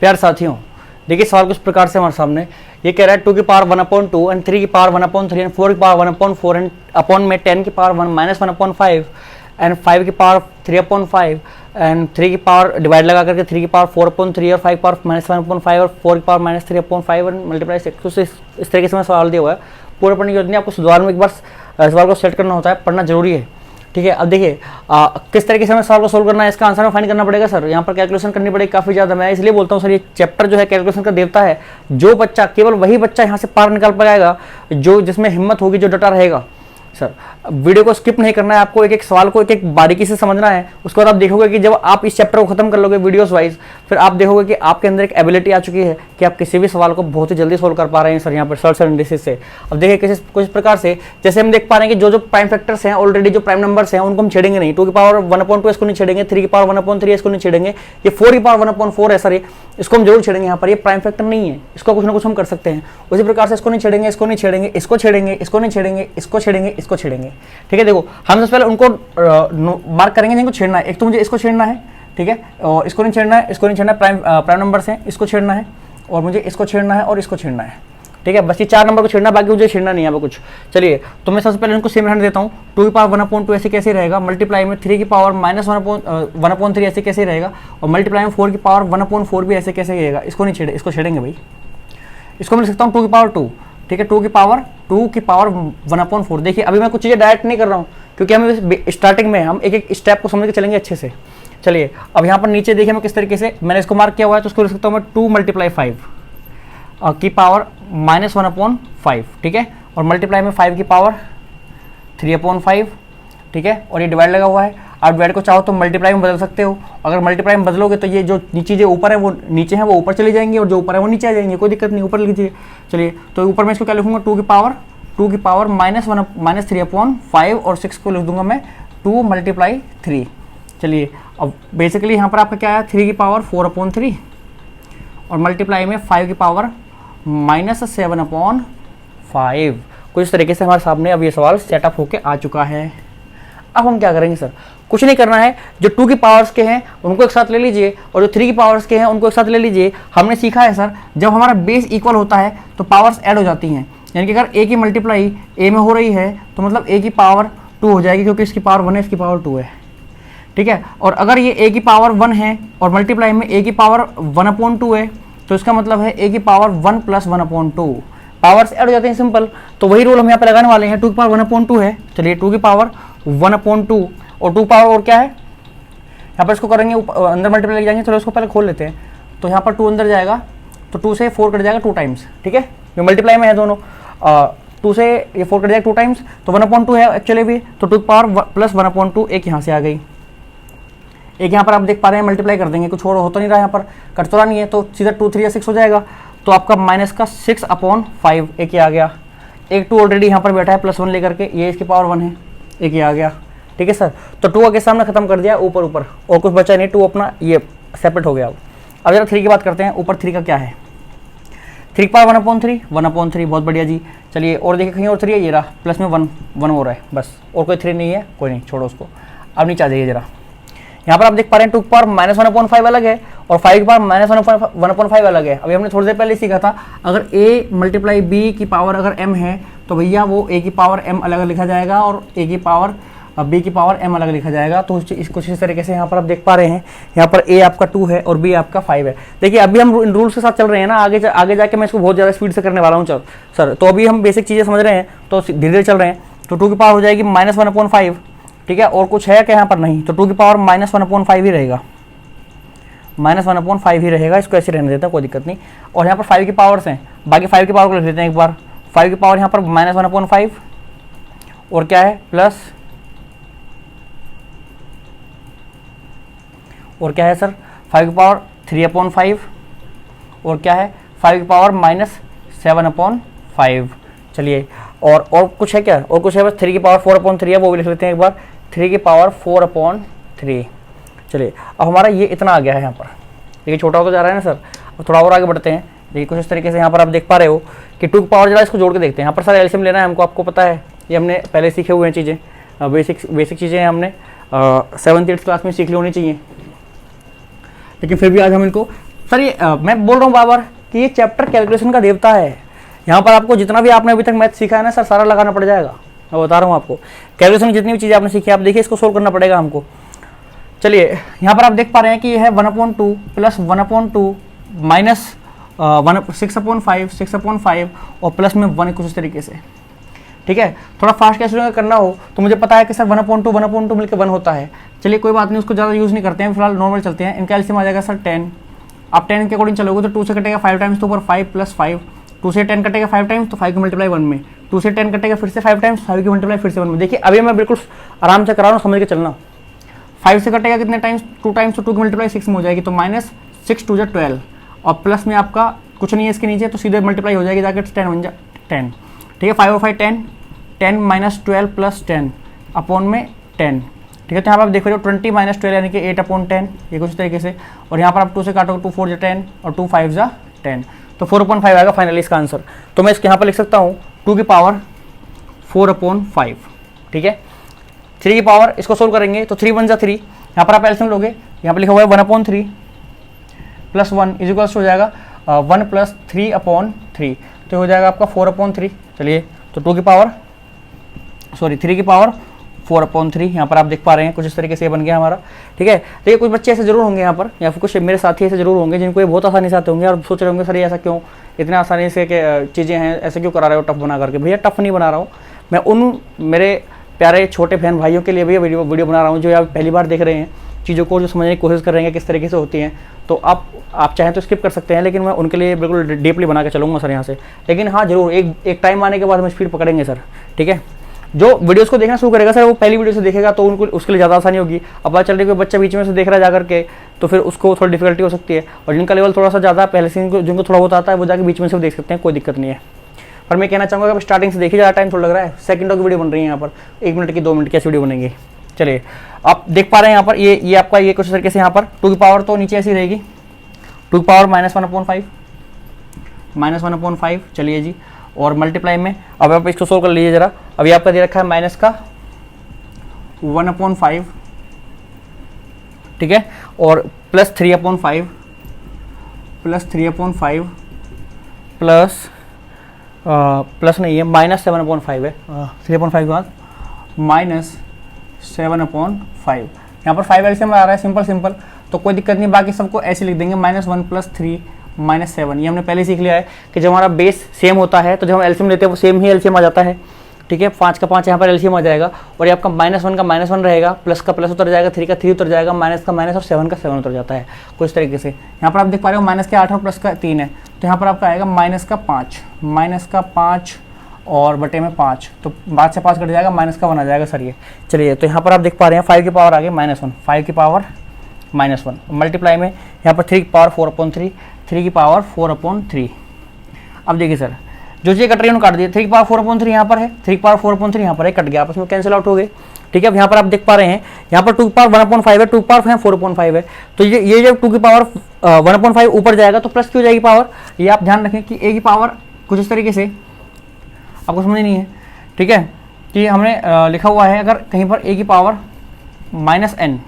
प्यार साथियों, देखिए सवाल कुछ प्रकार से हमारे सामने ये कह रहा है 2 की पावर 1/2 एंड 3 की पावर 1/3 एंड 4 की पावर 1/4 एंड अपॉन में 10 की पावर 1/5 एंड 5 की पावर 3/5 एंड 3 की पावर डिवाइड लगा करके 3 की पावर 4/3 और 5 की पावर -1/5 और 4 की पावर -3/5 और मल्टीप्लाई 6। इस तरीके से मैं सवाल दिया हुआ है। पूरे पढ़ने की जरूरत नहीं, आपको सुधार में एक बार सवाल को सेट करना होता है, पढ़ना जरूरी है। ठीक है, अब देखिए किस तरीके से हमें सवाल को सोल्व करना है, इसका आंसर में फाइंड करना पड़ेगा सर। यहाँ पर कैलकुलेशन करनी पड़ेगी काफ़ी ज़्यादा। मैं इसलिए बोलता हूँ सर, ये चैप्टर जो है कैलकुलेशन का देवता है। जो बच्चा, केवल वही बच्चा यहाँ से पार निकाल पाएगा जो जिसमें हिम्मत होगी, जो डटा रहेगा। सर वीडियो को स्किप नहीं करना है, आपको एक एक सवाल को एक एक बारीकी से समझना है। उसके बाद आप देखोगे कि जब आप इस चैप्टर को खत्म कर लोगे वीडियोस वाइज, फिर आप देखोगे कि आपके अंदर एक एबिलिटी आ चुकी है कि आप किसी भी सवाल को बहुत ही जल्दी सोल्व कर पा रहे हैं सर यहाँ पर सर्च एंड एनालिसिस से। अब देखिए कुछ प्रकार से जैसे हम देख पा रहे हैं कि जो प्राइम फैक्टर्स हैं, ऑलरेडी जो प्राइम नंबर्स हैं उनको हम छेड़ेंगे नहीं। 2 की पावर 1/2 इसको नहीं छेड़ेंगे, 3 की पावर 1/3 इसको नहीं छेड़ेंगे, ये 4 की पावर 1/4 है सर, इसको हम जरूर छेड़ेंगे। यहाँ पर ये प्राइम फैक्टर नहीं है, इसको कुछ ना कुछ हम कर सकते हैं। उसी प्रकार से इसको नहीं छेड़ेंगे, इसको नहीं छेड़ेंगे, इसको छेड़ेंगे, इसको नहीं छेड़ेंगे, इसको छेड़ेंगे, इसको छेड़ेंगे। ठीक है, देखो हम सबसे पहले उनको मार्क करेंगे जिनको छेड़ना है। एक तो मुझे इसको छेड़ना है, ठीक है, और इसको नहीं छेड़ना है, इसको नहीं छेड़ना है, प्राइम नंबर्स हैं, इसको छेड़ना है, और मुझे इसको छेड़ना है और इसको छेड़ना है। ठीक है, बस ये 4 नंबर को छेड़ना, बाकी मुझे छेड़ना नहीं है कुछ। चलिए, तो मैं सबसे पहले इनको सेम रहने देता हूँ। 2 की पावर 1/2 ऐसे कैसे रहेगा, मल्टीप्लाई में 3 की पावर -1/3 ऐसे कैसे रहेगा, और मल्टीप्लाई में 4 की पावर 1/4 भी ऐसे कैसे रहेगा। इसको नहीं छेड़े, इसको छेड़ेंगे भाई। इसको मैं लिख सकता हूँ 2 की पावर 2, ठीक है, 2 की पावर 1/4। देखिए अभी मैं कुछ चीज़ें डायरेक्ट नहीं कर रहा हूँ, क्योंकि हम स्टार्टिंग में हम एक एक स्टेप को समझ के चलेंगे अच्छे से। चलिए, अब यहाँ पर नीचे देखिए मैं किस तरीके से मैंने इसको मार्क किया हुआ है, तो उसको लिख सकता हूँ मैं 2 × 5 की पावर -1/5, ठीक है, और मल्टीप्लाई में 5 की पावर 3/5, ठीक है, और ये डिवाइड लगा हुआ है। आप डिवाइड को चाहो तो मल्टीप्लाई में बदल सकते हो। अगर मल्टीप्लाई में बदलोगे तो ये जो चीज़ें ऊपर है वो नीचे हैं, वो ऊपर चली जाएंगी, और जो ऊपर है वो नीचे आ जाएंगे, कोई दिक्कत नहीं, ऊपर लिख दीजिए। चलिए, तो ऊपर मैं इसको क्या लिखूंगा, 2 की पावर -3/5 और 6 को लिख दूंगा मैं 2 × 3। चलिए, अब बेसिकली यहाँ पर आपका क्या है, 3 की पावर 4/3 और मल्टीप्लाई में 5 की पावर -7/5। कुछ इस तरीके से हमारे सामने अब ये सवाल सेटअप होके आ चुका है। अब हम क्या करेंगे सर, कुछ नहीं करना है। जो 2 की पावर्स के हैं उनको एक साथ ले लीजिए, और जो 3 की पावर्स के हैं उनको एक साथ ले लीजिए। हमने सीखा है सर, जब हमारा बेस इक्वल होता है तो पावर्स ऐड हो जाती हैं। यानी कि अगर a की मल्टीप्लाई a में हो रही है तो मतलब a की पावर 2 हो जाएगी, क्योंकि इसकी पावर 1 है, इसकी पावर 2 है। ठीक है, और अगर ये a की पावर 1 है और मल्टीप्लाई में a की पावर 1/2 है, तो इसका मतलब है a की पावर 1 + 1/2। पावर्स ऐड हो जाते हैं, सिंपल। तो वही रूल हम यहाँ पे लगाने वाले हैं। 2 की पावर 1/2 है, चलिए 2 की पावर 1/2 और 2 पावर और क्या है, यहाँ पर इसको करेंगे अंदर मल्टीप्लाई लेके जाएंगे। चलो इसको पहले खोल लेते हैं। तो यहाँ पर 2 अंदर जाएगा तो 2 से 4 कट जाएगा 2 टाइम्स, ठीक है, ये मल्टीप्लाई में है दोनों। 2 से ये 4 कट जाएगा 2 टाइम्स, तो 1/2 है एक्चुअली भी, तो 2 की पावर +1/2 एक यहाँ से आ गई। एक यहाँ पर आप देख पा रहे हैं मल्टीप्लाई कर देंगे, कुछ और हो तो नहीं रहा, यहाँ पर कट तो रहा नहीं है, तो सीधा 2 3 या 6 हो जाएगा। तो आपका -6/5 एक ये आ गया। एक 2 ऑलरेडी यहाँ पर बैठा है +1 लेकर के, ये इसकी पावर 1 है, एक ये आ गया। ठीक है सर, तो 2 के सामने खत्म कर दिया ऊपर और कुछ बचा नहीं, 2 अपना ये सेपरेट हो गया। अब जरा 3 की बात करते हैं। ऊपर 3 का क्या है, 3 की पावर 1/3 बहुत बढ़िया जी। चलिए, और देखिए कहीं और 3 है, ये रहा, प्लस में 1 हो रहा है बस, और कोई 3 नहीं है, कोई नहीं, छोड़ो उसको। अब नीचे आ जाइए जरा, यहाँ पर आप देख पा रहे हैं 2 की पावर -1/5 अलग है और 5 की पावर -1/5 अलग है। अभी हमने थोड़ी देर पहले सीखा था, अगर a × b की पावर अगर m है तो भैया वो a की पावर m अलग लिखा जाएगा और a की पावर b की पावर m अलग लिखा जाएगा। तो कुछ इस तरीके से यहाँ पर आप देख पा रहे हैं, यहाँ पर a आपका 2 है और b आपका 5 है। देखिए अभी हम इन रूल्स के साथ चल रहे हैं ना, आगे जाके मैं इसको बहुत ज़्यादा स्पीड से करने वाला हूँ सर। तो अभी हम बेसिक चीज़ें समझ रहे हैं, तो धीरे धीरे चल रहे हैं। तो 2 की पावर हो जाएगी -1/5, ठीक है, और कुछ है क्या यहाँ पर, नहीं, तो 2 की पावर -1/5 ही रहेगा, -1/5 ही रहेगा। इसको ऐसे रहने देता है, कोई दिक्कत नहीं। और यहाँ पर 5 की पावर्स हैं, बाकी 5 की पावर को लिख देते हैं एक बार। 5 की पावर यहाँ पर -1/5 और क्या है प्लस, और क्या है सर 5 की पावर 3/5 और क्या है 5 की पावर -7/5। चलिए, और कुछ है क्या, और कुछ है बस 3 की पावर 4/3 है, वो भी लिख लेते हैं एक बार, 3 की पावर 4/3। चलिए, अब हमारा ये इतना आ गया है यहाँ पर। देखिए छोटा होता जा रहा है ना सर। अब थोड़ा और आगे बढ़ते हैं। देखिए कुछ इस तरीके से यहाँ पर आप देख पा रहे हो कि 2 की पावर जरा इसको जोड़ के देखते हैं। यहाँ पर सर एलसीएम लेना है हमको, आपको पता है, ये हमने पहले सीखे हुए हैं चीज़ें, बेसिक चीज़ें हमने 7th 8th क्लास में सीख ली होनी चाहिए, लेकिन फिर भी आज हम इनको सर ये मैं बोल रहा हूँ बार बार कि ये चैप्टर कैलकुलेशन का देवता है। यहाँ पर आपको जितना भी आपने अभी तक मैथ सीखा है ना सर, सारा लगाना पड़ जाएगा। मैं बता रहा हूँ आपको, कैलकुलेशन की जितनी भी चीज़ें आपने सीखी आप देखिए, इसको सोल्व करना पड़ेगा हमको। चलिए यहाँ पर आप देख पा रहे हैं कि ये है 1/2 प्लस 1/2 माइनस 6/5 और प्लस में 1 कुछ इस तरीके से, ठीक है। थोड़ा फास्ट कैसे करना हो तो मुझे पता है कि सर 1/2 मिलकर 1 होता है। चलिए कोई बात नहीं, उसको ज़्यादा यूज़ नहीं करते हैं, फिलहाल नॉर्मल चलते हैं। इनका एलसीएम आ जाएगा सर 10। आप 10 के अकॉर्डिंग चलोगे तो 2 से कटेगा 5 टाइम्स, तो ऊपर 5 + 5, 2 से 10 कटेगा 5 टाइम्स तो 5 की मल्टीप्लाई 1 में, 2 से 10 कटेगा फिर से 5 टाइम्स, 5 की मल्टीप्लाई फिर से 1 में। देखिए अभी मैं बिल्कुल आराम से करा रहा हूँ, समझ के चलना। 5 से कटेगा कितने टाइम्स, 2 टाइम्स, तो 2 की मल्टीप्लाई 6 में हो जाएगी, तो -6 2 = 12 और प्लस में आपका कुछ नहीं है इसके नीचे, तो सीधे मल्टीप्लाई हो जाएगी जाकर 10 बन 10, ठीक है। 5 और 5 10, 10 - 12 + 10 अपॉन में 10, ठीक है। तो यहाँ पर आप देख रहे हो 20 - 12 यानी कि 8/10, ये कुछ तरीके से। और यहाँ पर आप 2 से काटोगे, 2 4 = 10 और 2 5 = 10, तो 4/5 आएगा फाइनली इसका आंसर। तो मैं इसके यहाँ पर लिख सकता हूँ 2 की पावर 4/5, ठीक है। 3 की पावर इसको सोल्व करेंगे तो 3 × 1 = 3, यहाँ पर आप एलसीएम लोगे, यहाँ पर लिखा हुआ है 1/3 + 1 = हो जाएगा 1 + 3/3, तो हो जाएगा आपका 4/3। चलिए तो 3 की पावर 4/3, यहाँ पर आप देख पा रहे हैं कुछ इस तरीके से बन गया हमारा, ठीक है। देखिए कुछ बच्चे ऐसे जरूर होंगे यहाँ पर, या फिर कुछ मेरे साथी ऐसे जरूर होंगे जिनको ये बहुत आसानी से आते होंगे और सोच रहे होंगे सर ये ऐसा क्यों, इतने आसानी से चीज़ें हैं, ऐसे क्यों करा रहे हो टफ बना करके। भैया टफ नहीं बना रहा हूँ मैं, उन मेरे प्यारे छोटे बहन भाइयों के लिए भैया वीडियो बना रहा हूँ जो आप पहली बार देख रहे हैं चीज़ों को, जो समझने की कोशिश कर रहे हैं किस तरीके से होती हैं। तो आप चाहें तो स्किप कर सकते हैं, लेकिन मैं उनके लिए बिल्कुल डीपली बना के चलूँगा सर यहाँ से। लेकिन हाँ जरूर एक टाइम आने के बाद हम स्पीड पकड़ेंगे सर, ठीक है। जो वीडियोस को देखना शुरू करेगा सर वो पहली वीडियो से देखेगा तो उनको उसके लिए ज़्यादा आसानी होगी। अब पता चल रही है कोई बच्चा बीच में से देख रहा है जाकर के, तो फिर उसको थोड़ी डिफिकल्टी हो सकती है। और जिनका लेवल थोड़ा सा ज़्यादा पहले से जिनको थोड़ा बहुत आता है वो जाकर बीच में से देख सकते हैं, कोई दिक्कत नहीं है। पर मैं कहना चाहूँगा कि स्टार्टिंग से देखिए, ज़्यादा टाइम थोड़ा लग रहा है, सेकंडों की वीडियो बन रही है यहाँ पर, 1 मिनट की 2 मिनट की ऐसी वीडियो बनेंगी। चलिए आप देख पा रहे हैं यहाँ पर ये आपका ये कुछ तरीके से यहाँ पर 2 की पावर तो नीचे ऐसी रहेगी, 2 की पावर -1/5 चलिए जी। और मल्टीप्लाई में अब आप इसको सोल्व कर लीजिए जरा। अभी आपका दे रखा है माइनस का 1/5, ठीक है, और प्लस 3/5 प्लस नहीं है, -7/5 है, 3/5 के बाद -7/5। यहाँ पर 5 एलसीएम आ रहा है, सिंपल, तो कोई दिक्कत नहीं, बाकी सबको ऐसे लिख देंगे -1 + 3 -7। ये हमने पहले सीख लिया है कि जब हमारा बेस सेम होता है तो जब हम एलसीएम लेते हैं वो सेम ही एलसीएम आ जाता है, ठीक है। 5 का 5 यहाँ पर एलसीएम आ जाएगा, और ये आपका -1 का -1 रहेगा, प्लस का प्लस उतर जाएगा, 3 का 3 उतर जाएगा, माइनस का माइनस और 7 का 7 उतर जाता है कुछ तरीके से। यहाँ पर आप देख पा रहे हो माइनस के 8 और प्लस का 3 है, तो यहाँ पर आपका आएगा -5 और बटे में 5, तो 5 से 5 कट जाएगा, -1 आ जाएगा सर ये। चलिए तो यहाँ पर आप देख पा रहे हैं 5 की पावर आ गई -1, 5 की पावर -1, मल्टीप्लाई में यहाँ पर 3 की पावर 4/3, 3 की पावर 4/3। अब देखिए सर जो चीज़ कट रही है उन्होंने काट दिया, 3 की पावर 4/3 यहाँ पर है, 3 की पावर 4/3 यहाँ पर है, कट गया, आपस में कैंसिल आउट हो गए, ठीक है। अब यहाँ पर आप देख पा रहे हैं यहाँ पर 2 की पावर 1/5 है, 2 की पावर 4/5 है, तो ये जब 2 की पावर 1/5 ऊपर जाएगा तो प्लस की हो जाएगी पावर। ये आप ध्यान रखें कि a की पावर कुछ इस तरीके से आपको समझ नहीं है, ठीक है, कि हमने लिखा हुआ है अगर कहीं पर a की पावर -n,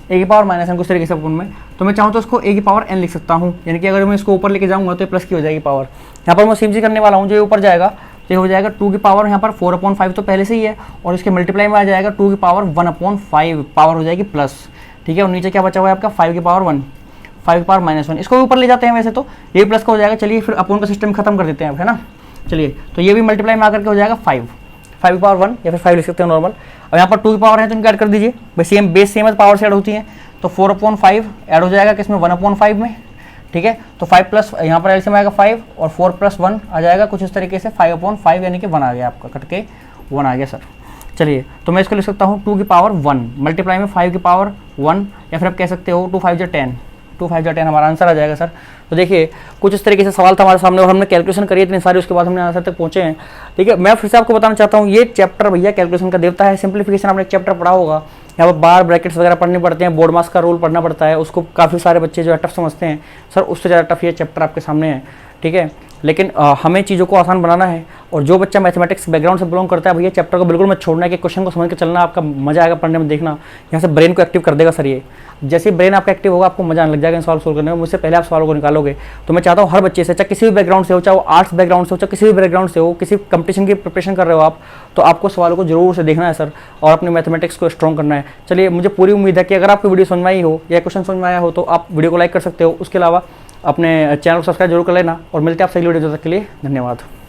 a की पावर -n कुछ तरीके से अपन में, तो मैं चाहूँ तो इसको a की पावर n लिख सकता हूँ, यानी कि अगर मैं इसको ऊपर लेके जाऊँगा तो ये प्लस की हो जाएगी पावर। यहाँ पर मैं सेम चीज़ करने वाला हूँ, जो ये ऊपर जाएगा तो ये हो जाएगा 2 की पावर यहाँ पर 4/5 तो पहले से ही है, और इसके मल्टीप्लाई में आ जाएगा 2 की पावर 1/5 पावर हो जाएगी प्लस, ठीक है। और नीचे क्या बचा हुआ है आपका 5 की पावर 1, 5 की पावर -1, इसको भी ऊपर ले जाते हैं वैसे तो ये प्लस का हो जाएगा। चलिए फिर अपन का सिस्टम खत्म कर देते हैं, है ना। चलिए तो ये भी मल्टीप्लाई में आकर के हो जाएगा 5 की पावर 1 या फिर 5 लिख सकते हैं नॉर्मल। अब यहाँ पर 2 की पावर है तो इनको ऐड कर दीजिए, भाई सेम बेस सेम है, पावर से ऐड होती है, तो 4/5 ऐड हो जाएगा किसमें 1/5 में, ठीक है। तो 5 प्लस यहाँ पर एलसीएम आएगा 5 और 4 + 1 आ जाएगा कुछ इस तरीके से 5/5, यानी कि 1 आ गया आपका, कट के 1 आ गया सर। चलिए तो मैं इसको लिख सकता हूँ 2 की पावर 1 मल्टीप्लाई में 5 की पावर 1, या फिर आप कह सकते हो 2 5 = 10, 2 5 = 10 हमारा आंसर आ जाएगा सर। तो देखिए कुछ इस तरीके से सवाल था हमारे सामने और हमने कैलकुलेशन करी इतनी सारी, उसके बाद हमने आंसर तक पहुंचे हैं, ठीक है। मैं फिर से आपको बताना चाहता हूँ ये चैप्टर भैया कैलकुलेशन का देवता है। सिंप्लीफिकेशन आपने एक चैप्टर पढ़ा होगा, यहाँ पर बार ब्रैकेट्स वगैरह पढ़ने पड़ते हैं, बोर्ड मास का रूल पढ़ना पड़ता है, उसको काफ़ी सारे बच्चे जो है टफ समझते हैं सर, उससे ज़्यादा टफ ये चैप्टर आपके सामने है, ठीक है। लेकिन हमें चीज़ों को आसान बनाना है। और जो बच्चा मैथमेटिक्स बैकग्राउंड से बिलोंग करता है भैया चैप्टर को बिल्कुल मत छोड़ना है कि क्वेश्चन को समझ के चलना, आपका मजा आएगा पढ़ने में। देखना यहाँ से ब्रेन को एक्टिव कर देगा सर ये। जैसे ही ब्रेन आपका एक्टिव होगा आपको मजा आने लग जाएगा इन सवाल सोल्व करने में। मुझसे पहले आप सवालों को निकालोगे। तो मैं चाहता हूँ हर बच्चे से, चाहे किसी भी बैकग्राउंड से हो, चाहे वो आर्ट्स बैकग्राउंड से हो, चाहे किसी भी बैकग्राउंड से हो, किसी कंपटीशन की प्रिपरेशन कर रहे हो आप, तो आपको सवालों को जरूर से देखना है सर और अपने मैथमेटिक्स को स्ट्रॉन्ग करना है। चलिए, मुझे पूरी उम्मीद है कि अगर आपको वीडियो समझ में आई हो या क्वेश्चन समझ में आया हो तो आप वीडियो को लाइक कर सकते हो। उसके अलावा अपने चैनल को सब्सक्राइब जरूर कर लेना और मिलते हैं आपसे अगली वीडियो। तब तक के लिए धन्यवाद।